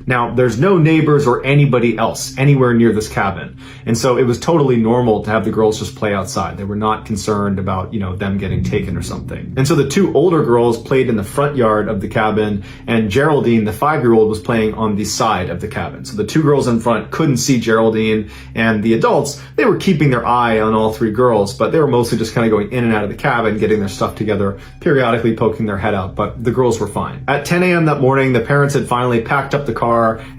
Now, there's no neighbors or anybody else anywhere near this cabin. And so it was totally normal to have the girls just play outside. They were not concerned about, them getting taken or something. And so the two older girls played in the front yard of the cabin, and Geraldine, the 5-year-old, was playing on the side of the cabin. So the two girls in front couldn't see Geraldine, and the adults, they were keeping their eye on all three girls, but they were mostly just kind of going in and out of the cabin, getting their stuff together, periodically poking their head out, but the girls were fine. At 10 a.m. that morning, the parents had finally packed up the car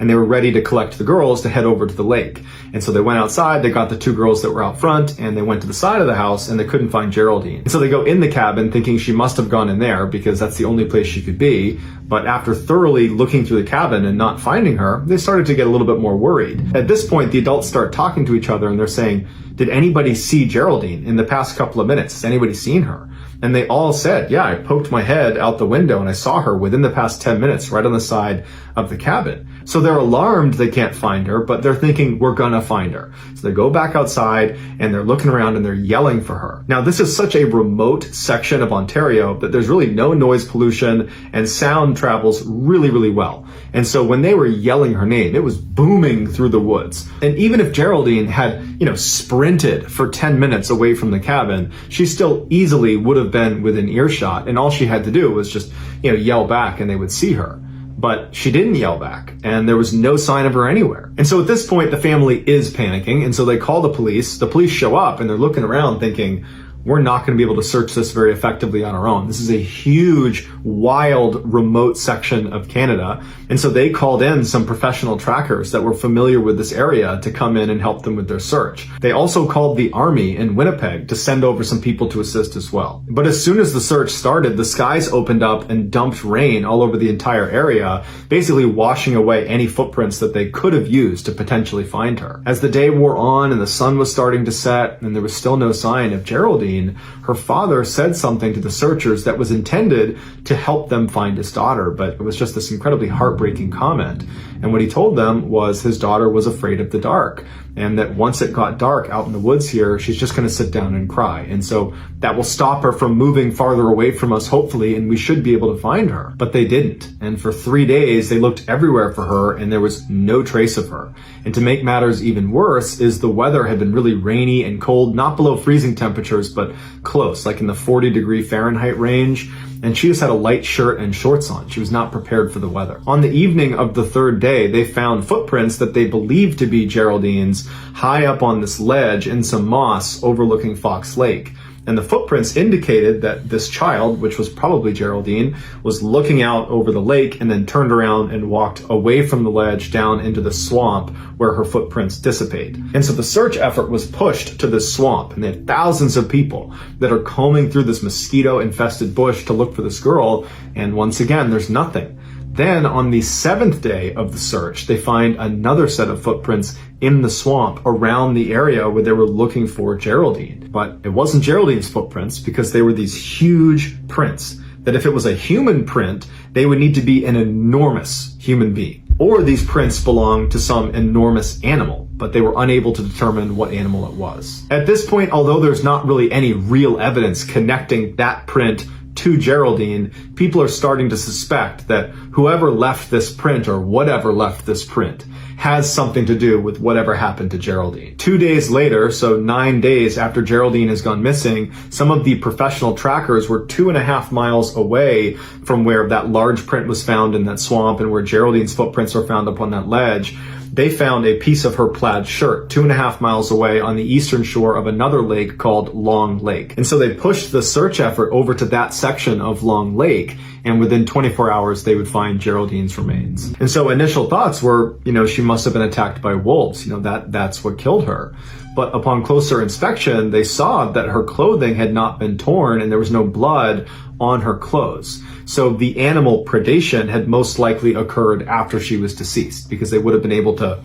and they were ready to collect the girls to head over to the lake. And so they went outside, they got the two girls that were out front, and they went to the side of the house and they couldn't find Geraldine. And so they go in the cabin thinking she must have gone in there because that's the only place she could be. But after thoroughly looking through the cabin and not finding her, they started to get a little bit more worried. At this point, the adults start talking to each other and they're saying, "Did anybody see Geraldine in the past couple of minutes? Has anybody seen her?" And they all said, "Yeah, I poked my head out the window and I saw her within the past 10 minutes right on the side of the cabin." So they're alarmed they can't find her, but they're thinking, we're gonna find her. So they go back outside and they're looking around and they're yelling for her. Now, this is such a remote section of Ontario that there's really no noise pollution and sound travels really, really well. And so when they were yelling her name, it was booming through the woods. And even if Geraldine had, sprinted for 10 minutes away from the cabin, she still easily would have been within earshot. And all she had to do was just, yell back and they would see her. But she didn't yell back, and there was no sign of her anywhere. And so at this point, the family is panicking, and so they call the police. The police show up, and they're looking around thinking, we're not going to be able to search this very effectively on our own. This is a huge, wild, remote section of Canada. And so they called in some professional trackers that were familiar with this area to come in and help them with their search. They also called the army in Winnipeg to send over some people to assist as well. But as soon as the search started, the skies opened up and dumped rain all over the entire area, basically washing away any footprints that they could have used to potentially find her. As the day wore on and the sun was starting to set and there was still no sign of Geraldine, her father said something to the searchers that was intended to help them find his daughter, but it was just this incredibly heartbreaking comment. And what he told them was his daughter was afraid of the dark, and that once it got dark out in the woods here, she's just going to sit down and cry. And so that will stop her from moving farther away from us, hopefully, and we should be able to find her. But they didn't. And for 3 days, they looked everywhere for her, and there was no trace of her. And to make matters even worse is the weather had been really rainy and cold, not below freezing temperatures, but close, like in the 40-degree Fahrenheit range. And she just had a light shirt and shorts on. She was not prepared for the weather. On the evening of the 3rd day, they found footprints that they believed to be Geraldine's high up on this ledge in some moss overlooking Fox Lake. And the footprints indicated that this child, which was probably Geraldine, was looking out over the lake and then turned around and walked away from the ledge down into the swamp where her footprints dissipate. And so the search effort was pushed to this swamp, and they had thousands of people that are combing through this mosquito-infested bush to look for this girl, and once again, there's nothing. Then on the 7th day of the search, they find another set of footprints in the swamp around the area where they were looking for Geraldine. But it wasn't Geraldine's footprints because they were these huge prints that if it was a human print, they would need to be an enormous human being. Or these prints belonged to some enormous animal, but they were unable to determine what animal it was. At this point, although there's not really any real evidence connecting that print to Geraldine, people are starting to suspect that whoever left this print or whatever left this print has something to do with whatever happened to Geraldine. 2 days later, so 9 days after Geraldine has gone missing, some of the professional trackers were 2.5 miles away from where that large print was found in that swamp and where Geraldine's footprints are found up on that ledge. They found a piece of her plaid shirt 2.5 miles away on the eastern shore of another lake called Long Lake. And so they pushed the search effort over to that section of Long Lake, and within 24 hours, they would find Geraldine's remains. And so initial thoughts were, she must have been attacked by wolves. That's what killed her. But upon closer inspection, they saw that her clothing had not been torn and there was no blood on her clothes. So the animal predation had most likely occurred after she was deceased because they would have been able to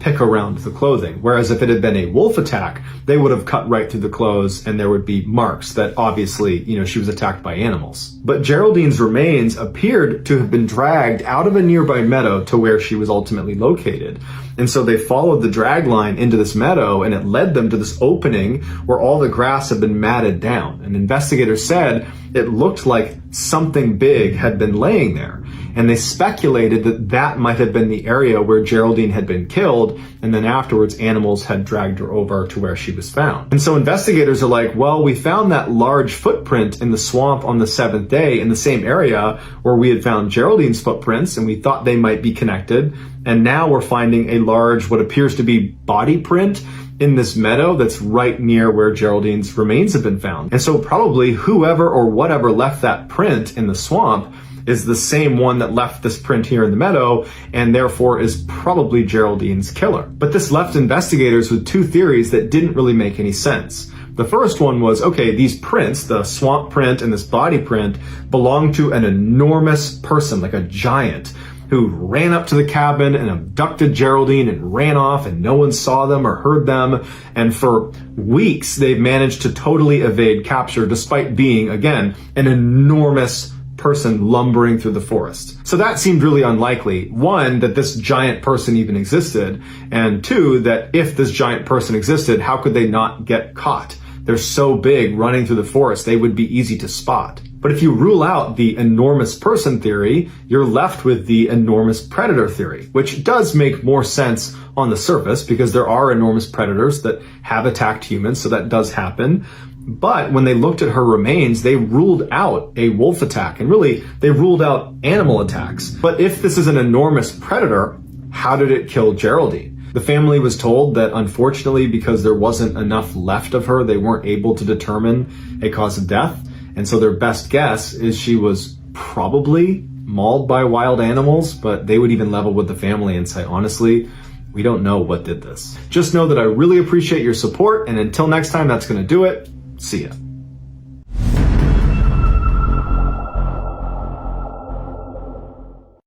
pick around the clothing. Whereas if it had been a wolf attack, they would have cut right through the clothes and there would be marks that obviously, she was attacked by animals. But Geraldine's remains appeared to have been dragged out of a nearby meadow to where she was ultimately located. And so they followed the drag line into this meadow and it led them to this opening where all the grass had been matted down. And investigators said it looked like something big had been laying there. and they speculated that that might have been the area where Geraldine had been killed, and then afterwards animals had dragged her over to where she was found. And so investigators are like, well, we found that large footprint in the swamp on the 7th day in the same area where we had found Geraldine's footprints, and we thought they might be connected, and now we're finding a large, what appears to be body print in this meadow that's right near where Geraldine's remains have been found. And so probably whoever or whatever left that print in the swamp is the same one that left this print here in the meadow, and therefore is probably Geraldine's killer. But this left investigators with two theories that didn't really make any sense. The first one was, okay, these prints, the swamp print and this body print, belong to an enormous person, like a giant, who ran up to the cabin and abducted Geraldine and ran off, and no one saw them or heard them. And for weeks, they've managed to totally evade capture despite being, again, an enormous person lumbering through the forest. So that seemed really unlikely. One, that this giant person even existed, and two, that if this giant person existed, how could they not get caught? They're so big running through the forest, they would be easy to spot. But if you rule out the enormous person theory, you're left with the enormous predator theory, which does make more sense on the surface because there are enormous predators that have attacked humans, so that does happen. But when they looked at her remains, they ruled out a wolf attack, and really, they ruled out animal attacks. But if this is an enormous predator, how did it kill Geraldine? The family was told that unfortunately, because there wasn't enough left of her, they weren't able to determine a cause of death. And so their best guess is she was probably mauled by wild animals, but they would even level with the family and say, honestly, we don't know what did this. Just know that I really appreciate your support, and until next time, that's going to do it. See ya.